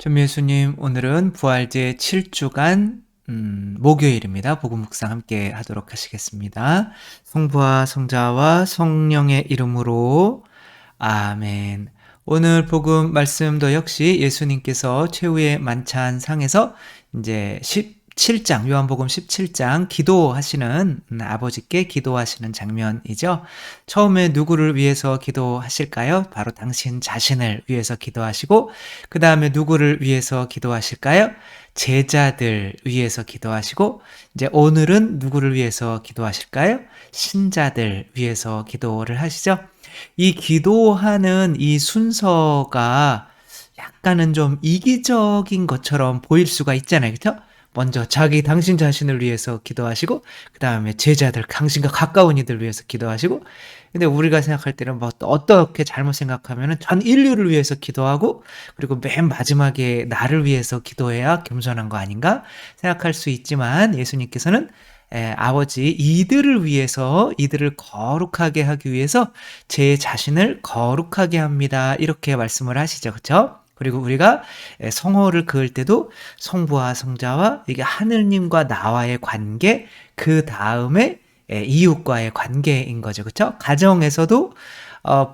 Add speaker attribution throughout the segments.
Speaker 1: 전미수님, 오늘은 부활제 7주간 목요일입니다. 복음 묵상 함께 하도록 하시겠습니다. 성부와 성자와 성령의 이름으로 아멘. 오늘 복음 말씀도 역시 예수님께서 최후의 만찬상에서 이제 17장, 요한복음 17장 기도하시는 아버지께 기도하시는 장면이죠. 처음에 누구를 위해서 기도하실까요? 바로 당신 자신을 위해서 기도하시고 그 다음에 누구를 위해서 기도하실까요? 제자들 위해서 기도하시고 이제 오늘은 누구를 위해서 기도하실까요? 신자들 위해서 기도를 하시죠. 이 기도하는 이 순서가 약간은 좀 이기적인 것처럼 보일 수가 있잖아요. 그렇죠? 먼저 당신 자신을 위해서 기도하시고 그 다음에 제자들, 당신과 가까운 이들 위해서 기도하시고 근데 우리가 생각할 때는 뭐 어떻게 잘못 생각하면은 전 인류를 위해서 기도하고 그리고 맨 마지막에 나를 위해서 기도해야 겸손한 거 아닌가 생각할 수 있지만 예수님께서는 아버지 이들을 위해서 이들을 거룩하게 하기 위해서 제 자신을 거룩하게 합니다. 이렇게 말씀을 하시죠. 그렇죠? 그리고 우리가 성호를 그을 때도 성부와 성자와 이게 하느님과 나와의 관계 그 다음에 이웃과의 관계인 거죠. 그렇죠? 가정에서도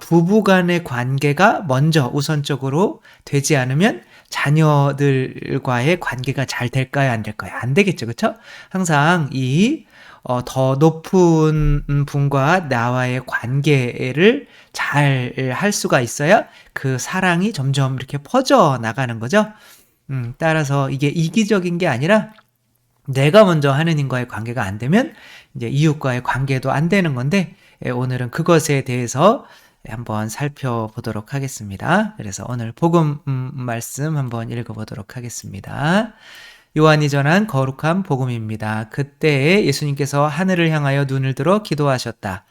Speaker 1: 부부 간의 관계가 먼저 우선적으로 되지 않으면 자녀들과의 관계가 잘 될까요? 안 될까요? 안 되겠죠. 그렇죠? 항상 더 높은 분과 나와의 관계를 잘 할 수가 있어야 그 사랑이 점점 이렇게 퍼져 나가는 거죠. 따라서 이게 이기적인 게 아니라 내가 먼저 하느님과의 관계가 안 되면 이제 이웃과의 관계도 안 되는 건데 오늘은 그것에 대해서 한번 살펴보도록 하겠습니다. 그래서 오늘 복음 말씀 한번 읽어보도록 하겠습니다. 요한이 전한 거룩한 복음입니다. 그때에 예수님께서 하늘을 향하여 눈을 들어 기도하셨다.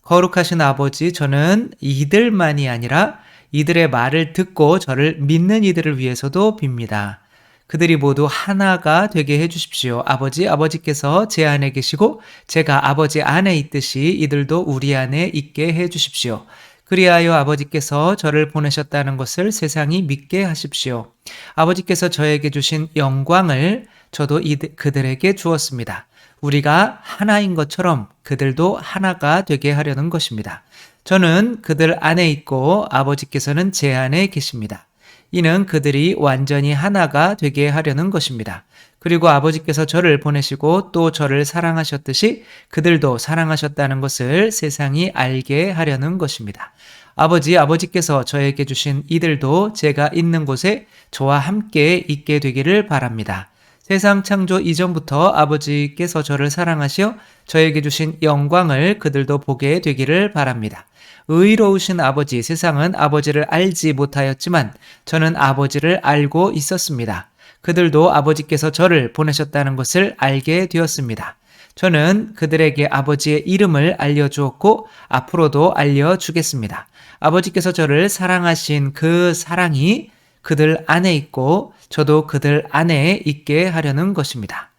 Speaker 1: 거룩하신 아버지, 저는 이들만이 아니라 이들의 말을 듣고 저를 믿는 이들을 위해서도 빕니다. 그들이 모두 하나가 되게 해주십시오. 아버지께서 제 안에 계시고 제가 아버지 안에 있듯이 이들도 우리 안에 있게 해주십시오. 그리하여 아버지께서 저를 보내셨다는 것을 세상이 믿게 하십시오. 아버지께서 저에게 주신 영광을 저도 그들에게 주었습니다. 우리가 하나인 것처럼 그들도 하나가 되게 하려는 것입니다. 저는 그들 안에 있고 아버지께서는 제 안에 계십니다. 이는 그들이 완전히 하나가 되게 하려는 것입니다. 그리고 아버지께서 저를 보내시고 또 저를 사랑하셨듯이 그들도 사랑하셨다는 것을 세상이 알게 하려는 것입니다. 아버지께서 저에게 주신 이들도 제가 있는 곳에 저와 함께 있게 되기를 바랍니다. 세상 창조 이전부터 아버지께서 저를 사랑하시어 저에게 주신 영광을 그들도 보게 되기를 바랍니다. 의로우신 아버지, 세상은 아버지를 알지 못하였지만 저는 아버지를 알고 있었습니다. 그들도 아버지께서 저를 보내셨다는 것을 알게 되었습니다. 저는 그들에게 아버지의 이름을 알려주었고 앞으로도 알려주겠습니다. 아버지께서 저를 사랑하신 그 사랑이 그들 안에 있고 저도 그들 안에 있게 하려는 것입니다.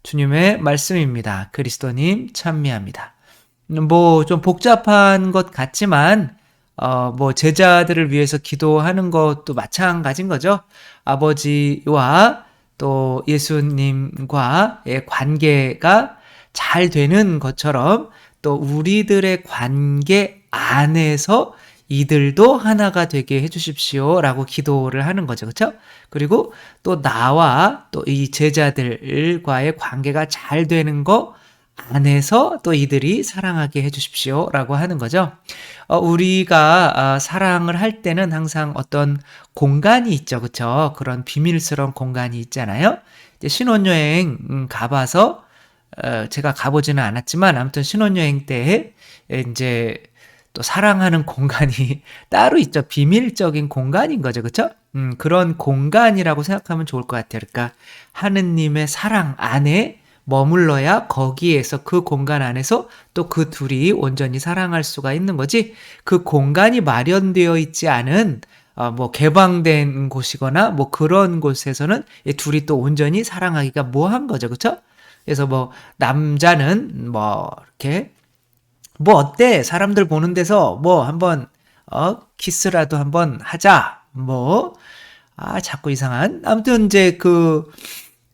Speaker 1: 주님의 말씀입니다. 그리스도님 찬미합니다. 좀 복잡한 것 같지만 제자들을 위해서 기도하는 것도 마찬가지인 거죠. 아버지와 또 예수님과의 관계가 잘 되는 것처럼 또 우리들의 관계 안에서 이들도 하나가 되게 해주십시오 라고 기도를 하는 거죠. 그렇죠? 그리고 또 나와 또 이 제자들과의 관계가 잘 되는 거 안에서 또 이들이 사랑하게 해주십시오 라고 하는 거죠. 우리가 사랑을 할 때는 항상 어떤 공간이 있죠. 그렇죠? 그런 비밀스러운 공간이 있잖아요. 이제 신혼여행 가봐서 제가 가보지는 않았지만 아무튼 신혼여행 때 이제 또 사랑하는 공간이 따로 있죠. 비밀적인 공간인 거죠. 그렇죠? 그런 공간이라고 생각하면 좋을 것 같아요. 그러니까 하느님의 사랑 안에 머물러야 거기에서 그 공간 안에서 또 그 둘이 온전히 사랑할 수가 있는 거지. 그 공간이 마련되어 있지 않은 개방된 곳이거나 그런 곳에서는 이 둘이 또 온전히 사랑하기가 뭐한 거죠. 그렇죠? 그래서 남자는 이렇게 어때? 사람들 보는 데서 한번 키스라도 한번 하자. 자꾸 이상한. 아무튼 이제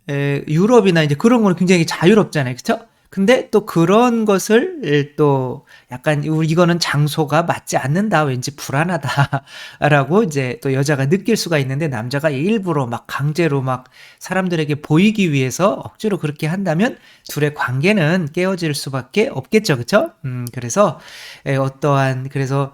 Speaker 1: 유럽이나 이제 그런 거는 굉장히 자유롭잖아요. 그쵸? 근데 또 그런 것을 또 약간 이거는 장소가 맞지 않는다. 왠지 불안하다라고 이제 또 여자가 느낄 수가 있는데 남자가 일부러 막 강제로 막 사람들에게 보이기 위해서 억지로 그렇게 한다면 둘의 관계는 깨어질 수밖에 없겠죠. 그쵸? 그래서 그래서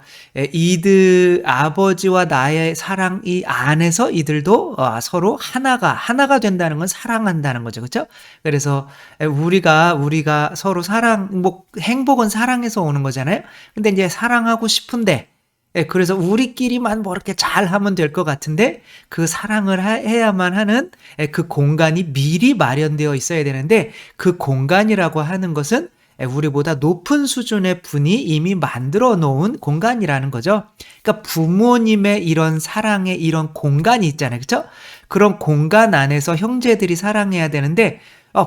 Speaker 1: 이들 아버지와 나의 사랑 이 안에서 이들도 서로 하나가 된다는 건 사랑한다는 거죠. 그쵸? 그래서 우리가 서로 행복은 사랑에서 오는 거잖아요. 근데 이제 사랑하고 싶은데, 그래서 우리끼리만 뭐 이렇게 잘하면 될 것 같은데, 그 사랑을 해야만 하는 그 공간이 미리 마련되어 있어야 되는데, 그 공간이라고 하는 것은 우리보다 높은 수준의 분이 이미 만들어 놓은 공간이라는 거죠. 그러니까 부모님의 이런 사랑의 이런 공간이 있잖아요. 그렇죠? 그런 공간 안에서 형제들이 사랑해야 되는데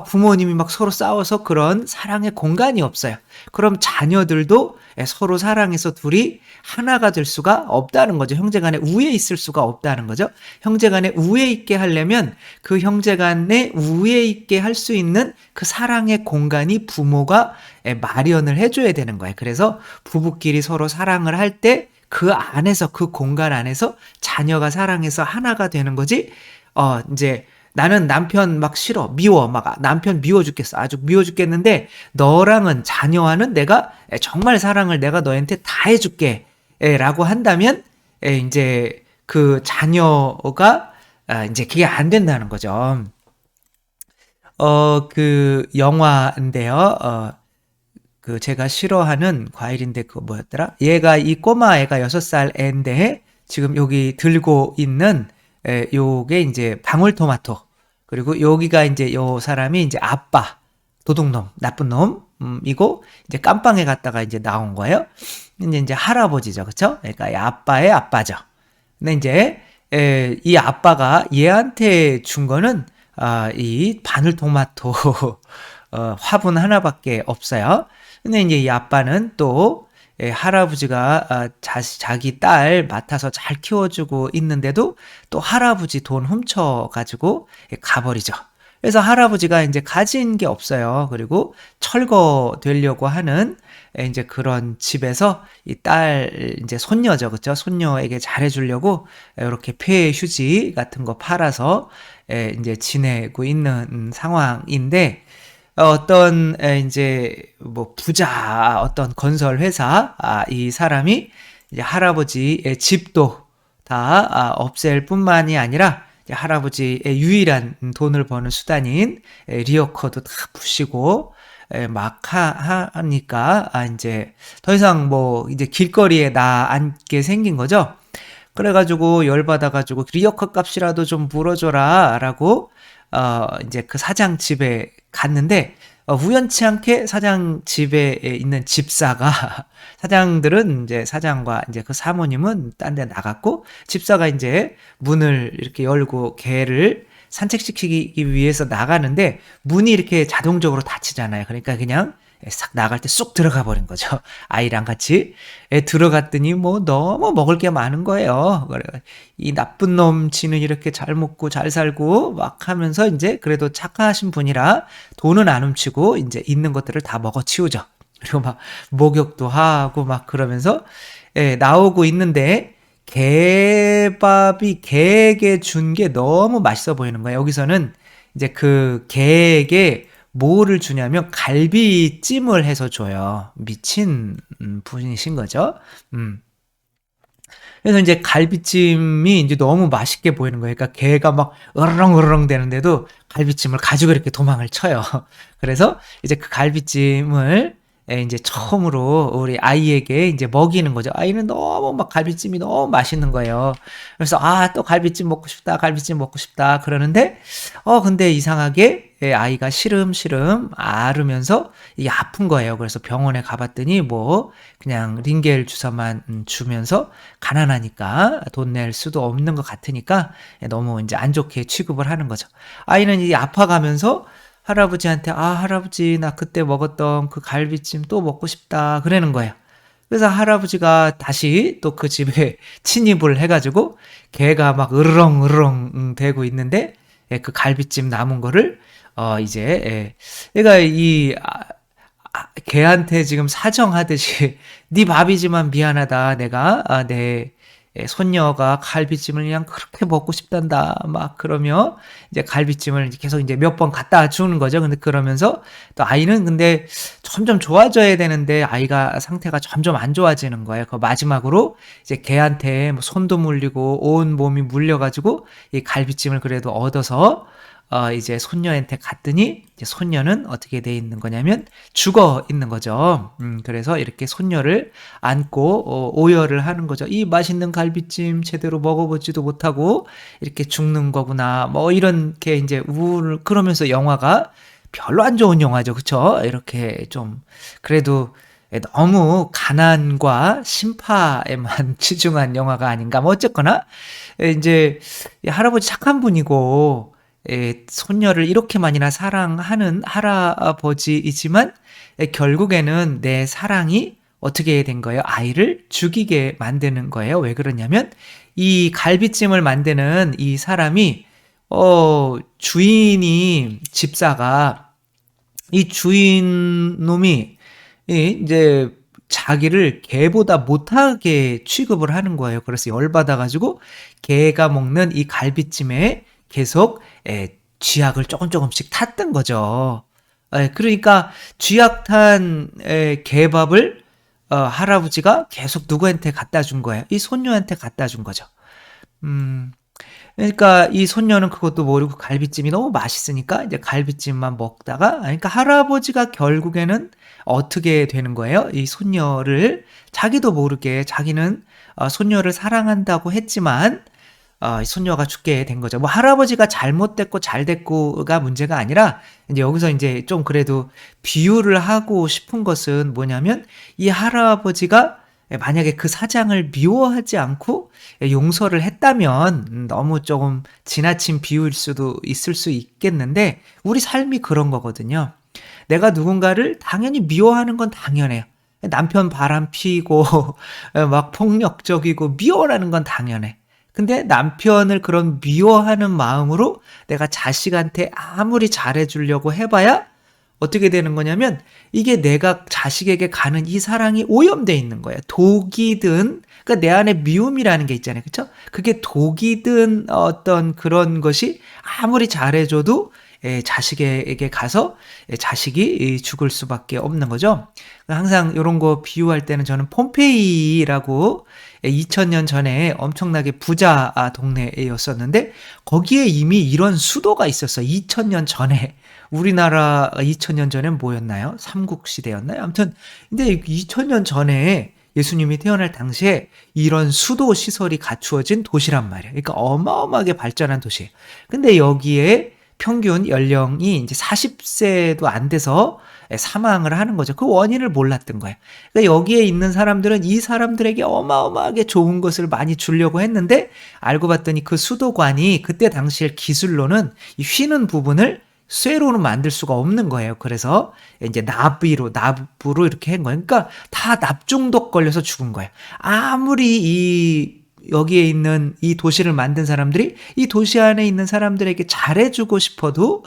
Speaker 1: 부모님이 막 서로 싸워서 그런 사랑의 공간이 없어요. 그럼 자녀들도 서로 사랑해서 둘이 하나가 될 수가 없다는 거죠. 형제간에 우애 있을 수가 없다는 거죠. 형제간에 우애 있게 하려면 그 형제간에 우애 있게 할 수 있는 그 사랑의 공간이 부모가 마련을 해줘야 되는 거예요. 그래서 부부끼리 서로 사랑을 할 때 그 안에서 그 공간 안에서 자녀가 사랑해서 하나가 되는 거지. 이제 나는 남편 막 싫어, 미워, 막 남편 미워 죽겠어, 아주 미워 죽겠는데 너랑은 자녀와는 내가 정말 사랑을 내가 너한테 다 해줄게 라고 한다면 이제 그 자녀가 이제 그게 안 된다는 거죠. 그 영화인데요. 제가 싫어하는 과일인데 그거 뭐였더라? 이 꼬마 애가 6살 애인데 지금 여기 들고 있는 요게 이제 방울토마토. 그리고 여기가 이제 요 사람이 이제 아빠, 도둑놈, 나쁜 놈, 이고 이제 깜빵에 갔다가 이제 나온 거예요. 이제 할아버지죠. 그쵸? 그러니까 이 아빠의 아빠죠. 근데 이제, 이 아빠가 얘한테 준 거는, 이 바늘토마토, 화분 하나밖에 없어요. 근데 이제 이 아빠는 또, 할아버지가 자기 딸 맡아서 잘 키워주고 있는데도 또 할아버지 돈 훔쳐가지고 가버리죠. 그래서 할아버지가 이제 가진 게 없어요. 그리고 철거되려고 하는 이제 그런 집에서 이 딸 이제 손녀죠, 그렇죠? 손녀에게 잘해주려고 이렇게 폐 휴지 같은 거 팔아서 이제 지내고 있는 상황인데 어떤 이제 뭐 부자 어떤 건설 회사 이 사람이 이제 할아버지의 집도 다 없앨 뿐만이 아니라 이제 할아버지의 유일한 돈을 버는 수단인 리어커도 다 부시고 막 하니까 이제 더 이상 뭐 이제 길거리에 앉게 생긴 거죠. 그래가지고 열받아가지고 리어커 값이라도 좀 물어줘라라고 이제 그 사장 집에 갔는데 우연치 않게 사장 집에 있는 집사가 사장들은 이제 사장과 이제 그 사모님은 딴 데 나갔고 집사가 이제 문을 이렇게 열고 개를 산책시키기 위해서 나가는데 문이 이렇게 자동적으로 닫히잖아요. 그러니까 그냥 싹 나갈 때 쑥 들어가 버린 거죠. 아이랑 같이. 들어갔더니 뭐 너무 먹을 게 많은 거예요. 그래. 이 나쁜 놈 지는 이렇게 잘 먹고 잘 살고 막 하면서 이제 그래도 착하신 분이라 돈은 안 훔치고 이제 있는 것들을 다 먹어치우죠. 그리고 막 목욕도 하고 막 그러면서 나오고 있는데 개밥이 개에게 준 게 너무 맛있어 보이는 거예요. 여기서는 이제 그 개에게 뭐를 주냐면 갈비찜을 해서 줘요. 미친 분이신 거죠. 그래서 이제 갈비찜이 이제 너무 맛있게 보이는 거예요. 그러니까 개가 막 으르렁으르렁 되는데도 갈비찜을 가지고 이렇게 도망을 쳐요. 그래서 이제 그 갈비찜을 이제 처음으로 우리 아이에게 이제 먹이는 거죠. 아이는 너무 막 갈비찜이 너무 맛있는 거예요. 그래서 또 갈비찜 먹고 싶다, 갈비찜 먹고 싶다 그러는데 근데 이상하게 아이가 시름시름 앓으면서 이게 아픈 거예요. 그래서 병원에 가봤더니 뭐 그냥 링겔 주사만 주면서 가난하니까 돈 낼 수도 없는 것 같으니까 너무 이제 안 좋게 취급을 하는 거죠. 아이는 이제 아파가면서 할아버지한테 할아버지 나 그때 먹었던 그 갈비찜 또 먹고 싶다 그러는 거예요. 그래서 할아버지가 다시 또 그 집에 침입을 해 가지고 개가 막 으르렁 으르렁 대고 있는데 그 갈비찜 남은 거를 이제 얘가 걔한테 지금 사정하듯이 네 밥이지만 미안하다. 내가 내 손녀가 갈비찜을 그냥 그렇게 먹고 싶단다. 막 그러며 이제 갈비찜을 계속 이제 몇 번 갖다 주는 거죠. 근데 그러면서 또 아이는 근데 점점 좋아져야 되는데 아이가 상태가 점점 안 좋아지는 거예요. 그 마지막으로 이제 걔한테 뭐 손도 물리고 온 몸이 물려가지고 이 갈비찜을 그래도 얻어서 이제 손녀한테 갔더니 이제 손녀는 어떻게 돼 있는 거냐면 죽어 있는 거죠. 그래서 이렇게 손녀를 안고 오열을 하는 거죠. 이 맛있는 갈비찜 제대로 먹어보지도 못하고 이렇게 죽는 거구나. 뭐 이렇게 이제 그러면서 영화가 별로 안 좋은 영화죠. 그쵸? 이렇게 좀 그래도 너무 가난과 심파에만 치중한 영화가 아닌가. 뭐 어쨌거나 이제 할아버지 착한 분이고 손녀를 이렇게만이나 사랑하는 할아버지이지만 결국에는 내 사랑이 어떻게 된 거예요? 아이를 죽이게 만드는 거예요. 왜 그러냐면 이 갈비찜을 만드는 이 사람이 주인이 집사가 이 주인 놈이 이제 자기를 개보다 못하게 취급을 하는 거예요. 그래서 열받아가지고 개가 먹는 이 갈비찜에 계속 쥐약을 조금씩 탔던 거죠. 그러니까 쥐약 탄 개밥을 할아버지가 계속 누구한테 갖다 준 거예요? 이 손녀한테 갖다 준 거죠. 그러니까 이 손녀는 그것도 모르고 갈비찜이 너무 맛있으니까 이제 갈비찜만 먹다가 그러니까 할아버지가 결국에는 어떻게 되는 거예요? 이 손녀를 자기도 모르게 자기는 손녀를 사랑한다고 했지만 손녀가 죽게 된 거죠. 뭐 할아버지가 잘못됐고 잘됐고가 문제가 아니라 이제 여기서 이제 좀 그래도 비유를 하고 싶은 것은 뭐냐면 이 할아버지가 만약에 그 사장을 미워하지 않고 용서를 했다면 너무 조금 지나친 비유일 수도 있을 수 있겠는데 우리 삶이 그런 거거든요. 내가 누군가를 당연히 미워하는 건 당연해요. 남편 바람 피고 막 폭력적이고 미워하는 건 당연해. 근데 남편을 그런 미워하는 마음으로 내가 자식한테 아무리 잘해주려고 해봐야 어떻게 되는 거냐면 이게 내가 자식에게 가는 이 사랑이 오염돼 있는 거예요. 독이 든 그러니까 내 안에 미움이라는 게 있잖아요. 그렇죠? 그게 독이 든 어떤 그런 것이 아무리 잘해줘도 자식에게 가서 자식이 죽을 수밖에 없는 거죠. 항상 이런 거 비유할 때는 저는 폼페이라고 2000년 전에 엄청나게 부자 동네였었는데 거기에 이미 이런 수도가 있었어요. 2000년 전에. 우리나라 2000년 전엔 뭐였나요? 삼국시대였나요? 아무튼 근데 2000년 전에 예수님이 태어날 당시에 이런 수도 시설이 갖추어진 도시란 말이에요. 그러니까 어마어마하게 발전한 도시예요. 근데 여기에 평균 연령이 이제 40세도 안 돼서 사망을 하는 거죠. 그 원인을 몰랐던 거예요. 그러니까 여기에 있는 사람들은 이 사람들에게 어마어마하게 좋은 것을 많이 주려고 했는데 알고 봤더니 그 수도관이 그때 당시에 기술로는 이 휘는 부분을 쇠로는 만들 수가 없는 거예요. 그래서 이제 나부로 이렇게 한 거예요. 그러니까 다 납중독 걸려서 죽은 거예요. 아무리 여기에 있는 이 도시를 만든 사람들이 이 도시 안에 있는 사람들에게 잘해주고 싶어도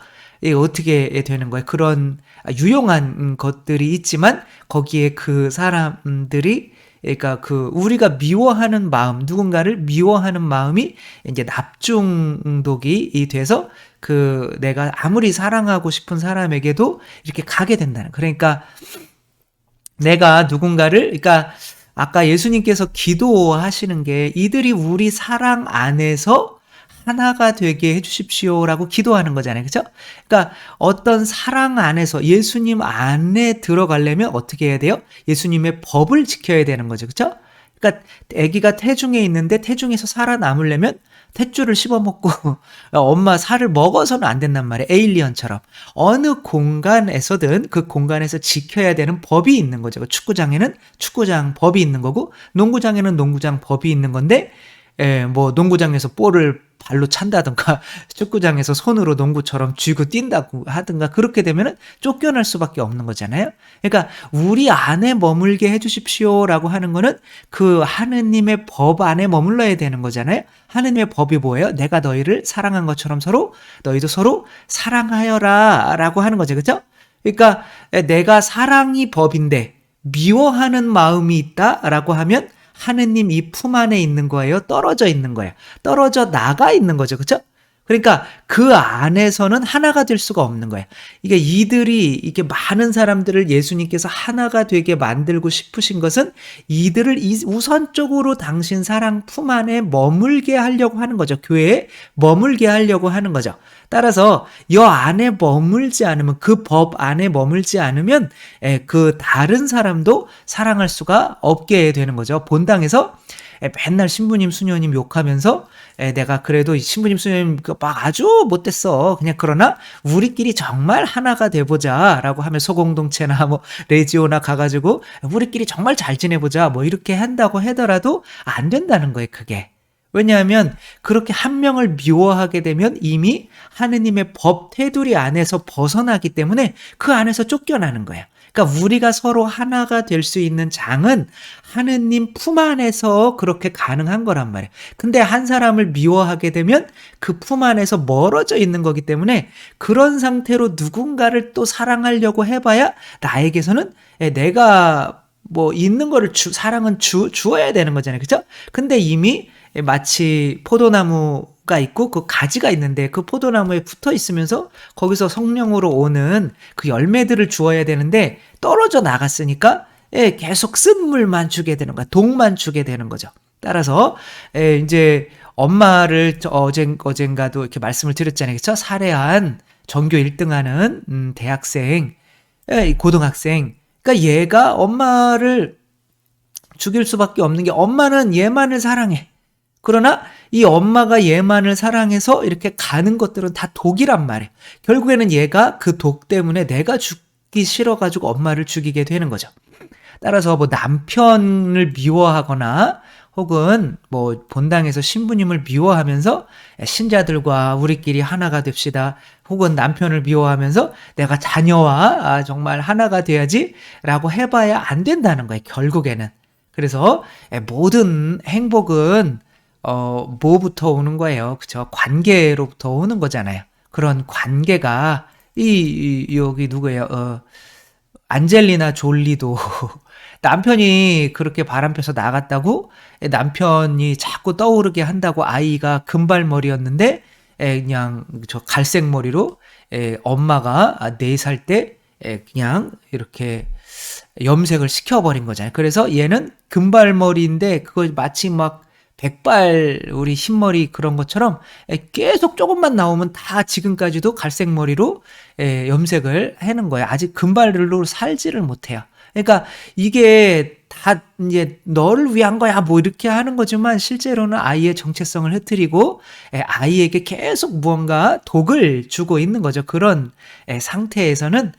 Speaker 1: 어떻게 되는 거예요? 그런 유용한 것들이 있지만 거기에 그 사람들이 그러니까 우리가 미워하는 마음, 누군가를 미워하는 마음이 이제 납중독이 돼서 내가 아무리 사랑하고 싶은 사람에게도 이렇게 가게 된다는. 그러니까 내가 누군가를, 그러니까 아까 예수님께서 기도하시는 게 이들이 우리 사랑 안에서 하나가 되게 해주십시오라고 기도하는 거잖아요. 그죠? 그러니까 어떤 사랑 안에서 예수님 안에 들어가려면 어떻게 해야 돼요? 예수님의 법을 지켜야 되는 거죠. 그죠? 그러니까 아기가 태중에 있는데 태중에서 살아남으려면 탯줄을 씹어먹고 엄마 살을 먹어서는 안 된단 말이에요. 에일리언처럼. 어느 공간에서든 그 공간에서 지켜야 되는 법이 있는 거죠. 축구장에는 축구장 법이 있는 거고 농구장에는 농구장 법이 있는 건데 뭐 농구장에서 볼을 발로 찬다든가 축구장에서 손으로 농구처럼 쥐고 뛴다고 하든가 그렇게 되면은 쫓겨날 수밖에 없는 거잖아요. 그러니까 우리 안에 머물게 해 주십시오라고 하는 거는 그 하느님의 법 안에 머물러야 되는 거잖아요. 하느님의 법이 뭐예요? 내가 너희를 사랑한 것처럼 너희도 서로 사랑하여라라고 하는 거죠. 그렇죠? 그러니까 내가 사랑이 법인데 미워하는 마음이 있다라고 하면 하느님 이 품 안에 있는 거예요? 떨어져 있는 거예요? 떨어져 나가 있는 거죠. 그렇죠? 그러니까 그 안에서는 하나가 될 수가 없는 거예요. 이게 많은 사람들을 예수님께서 하나가 되게 만들고 싶으신 것은 이들을 우선적으로 당신 사랑 품 안에 머물게 하려고 하는 거죠. 교회에 머물게 하려고 하는 거죠. 따라서 이 안에 머물지 않으면, 그 법 안에 머물지 않으면 그 다른 사람도 사랑할 수가 없게 되는 거죠. 본당에서 맨날 신부님 수녀님 욕하면서 내가 그래도 신부님 수녀님 막 아주 못됐어. 그냥 그러나 우리끼리 정말 하나가 돼보자 라고 하면 소공동체나 뭐 레지오나 가가지고 우리끼리 정말 잘 지내보자 뭐 이렇게 한다고 하더라도 안 된다는 거예요. 그게. 왜냐하면 그렇게 한 명을 미워하게 되면 이미 하느님의 법 테두리 안에서 벗어나기 때문에 그 안에서 쫓겨나는 거예요. 그러니까 우리가 서로 하나가 될 수 있는 장은 하느님 품 안에서 그렇게 가능한 거란 말이에요. 근데 한 사람을 미워하게 되면 그 품 안에서 멀어져 있는 거기 때문에 그런 상태로 누군가를 또 사랑하려고 해봐야 나에게서는 내가 뭐 있는 거를 사랑은 주어야 되는 거잖아요. 그죠? 근데 이미 마치 포도나무가 있고 그 가지가 있는데 그 포도나무에 붙어 있으면서 거기서 성령으로 오는 그 열매들을 주어야 되는데 떨어져 나갔으니까 계속 쓴물만 주게 되는 거야. 독만 주게 되는 거죠. 따라서 이제 엄마를 어젠가도 이렇게 말씀을 드렸잖아요. 그렇죠? 살해한 전교 1등하는 대학생, 고등학생. 그러니까 얘가 엄마를 죽일 수밖에 없는 게 엄마는 얘만을 사랑해. 그러나 이 엄마가 얘만을 사랑해서 이렇게 가는 것들은 다 독이란 말이에요. 결국에는 얘가 그 독 때문에 내가 죽기 싫어가지고 엄마를 죽이게 되는 거죠. 따라서 뭐 남편을 미워하거나 혹은 뭐 본당에서 신부님을 미워하면서 신자들과 우리끼리 하나가 됩시다. 혹은 남편을 미워하면서 내가 자녀와 정말 하나가 돼야지 라고 해봐야 안 된다는 거예요. 결국에는. 그래서 모든 행복은 뭐부터 오는 거예요. 그쵸? 관계로부터 오는 거잖아요. 그런 관계가, 여기 누구예요? 안젤리나 졸리도 남편이 그렇게 바람펴서 나갔다고 남편이 자꾸 떠오르게 한다고 아이가 금발머리였는데 그냥 저 갈색머리로 엄마가 4살 때 그냥 이렇게 염색을 시켜버린 거잖아요. 그래서 얘는 금발머리인데 그거 마치 막 백발 우리 흰머리 그런 것처럼 계속 조금만 나오면 다 지금까지도 갈색머리로 염색을 해는 거예요. 아직 금발로 살지를 못해요. 그러니까 이게 다 이제 너를 위한 거야 뭐 이렇게 하는 거지만 실제로는 아이의 정체성을 흐트리고 아이에게 계속 무언가 독을 주고 있는 거죠. 그런 상태에서는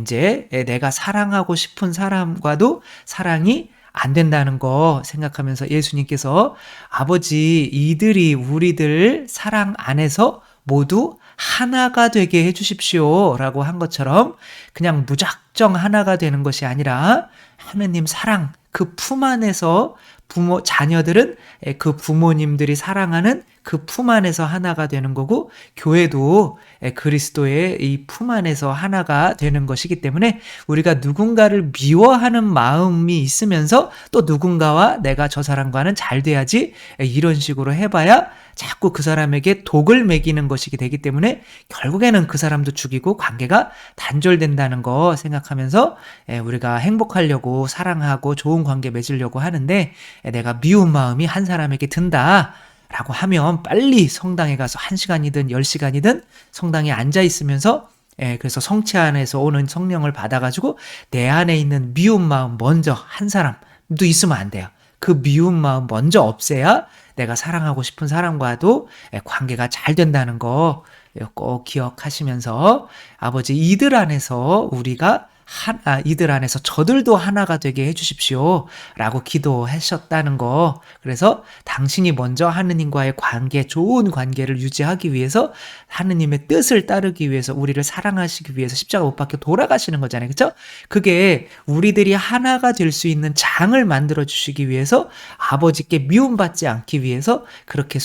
Speaker 1: 이제 내가 사랑하고 싶은 사람과도 사랑이 안 된다는 거 생각하면서 예수님께서 아버지 이들이 우리들 사랑 안에서 모두 하나가 되게 해주십시오 라고 한 것처럼 그냥 무작정 하나가 되는 것이 아니라 하느님 사랑 그 품 안에서 자녀들은 그 부모님들이 사랑하는 그 품 안에서 하나가 되는 거고 교회도 그리스도의 이 품 안에서 하나가 되는 것이기 때문에 우리가 누군가를 미워하는 마음이 있으면서 또 누군가와 내가 저 사람과는 잘 돼야지 이런 식으로 해봐야 자꾸 그 사람에게 독을 먹이는 것이 되기 때문에 결국에는 그 사람도 죽이고 관계가 단절된다는 거 생각하면서 우리가 행복하려고 사랑하고 좋은 관계 맺으려고 하는데 내가 미운 마음이 한 사람에게 든다 라고 하면 빨리 성당에 가서 1시간이든 10시간이든 성당에 앉아 있으면서 그래서 성체 안에서 오는 성령을 받아가지고 내 안에 있는 미운 마음 먼저 한 사람도 있으면 안 돼요. 그 미운 마음 먼저 없애야 내가 사랑하고 싶은 사람과도 관계가 잘 된다는 거 꼭 기억하시면서 아버지 이들 안에서 우리가 이들 안에서 저들도 하나가 되게 해 주십시오. 라고 기도하셨다는 거. 그래서 당신이 먼저 하느님과의 관계, 좋은 관계를 유지하기 위해서 하느님의 뜻을 따르기 위해서 우리를 사랑하시기 위해서 십자가 못 박혀 돌아가시는 거잖아요. 그쵸? 그게 우리들이 하나가 될 수 있는 장을 만들어 주시기 위해서 아버지께 미움받지 않기 위해서 그렇게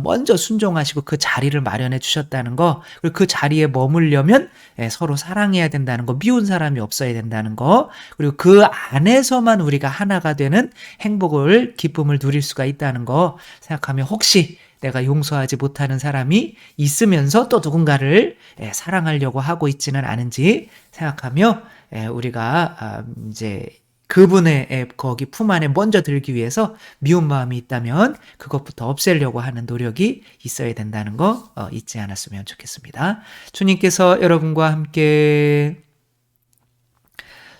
Speaker 1: 먼저 순종하시고 그 자리를 마련해 주셨다는 거. 그리고 그 자리에 머물려면 서로 사랑해야 된다는 거, 미운 사람이 없어야 된다는 거, 그리고 그 안에서만 우리가 하나가 되는 행복을, 기쁨을 누릴 수가 있다는 거 생각하면 혹시 내가 용서하지 못하는 사람이 있으면서 또 누군가를 사랑하려고 하고 있지는 않은지 생각하며 우리가 이제 그분의 거기 품 안에 먼저 들기 위해서 미운 마음이 있다면 그것부터 없애려고 하는 노력이 있어야 된다는 거 잊지 않았으면 좋겠습니다. 주님께서 여러분과 함께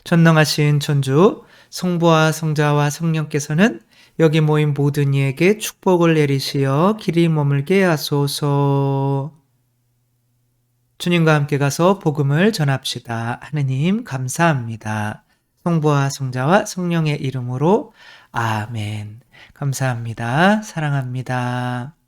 Speaker 1: 전능하신 천주 성부와 성자와 성령께서는 여기 모인 모든 이에게 축복을 내리시어 길이 머물게 하소서. 주님과 함께 가서 복음을 전합시다. 하느님 감사합니다. 성부와 성자와 성령의 이름으로 아멘. 감사합니다. 사랑합니다.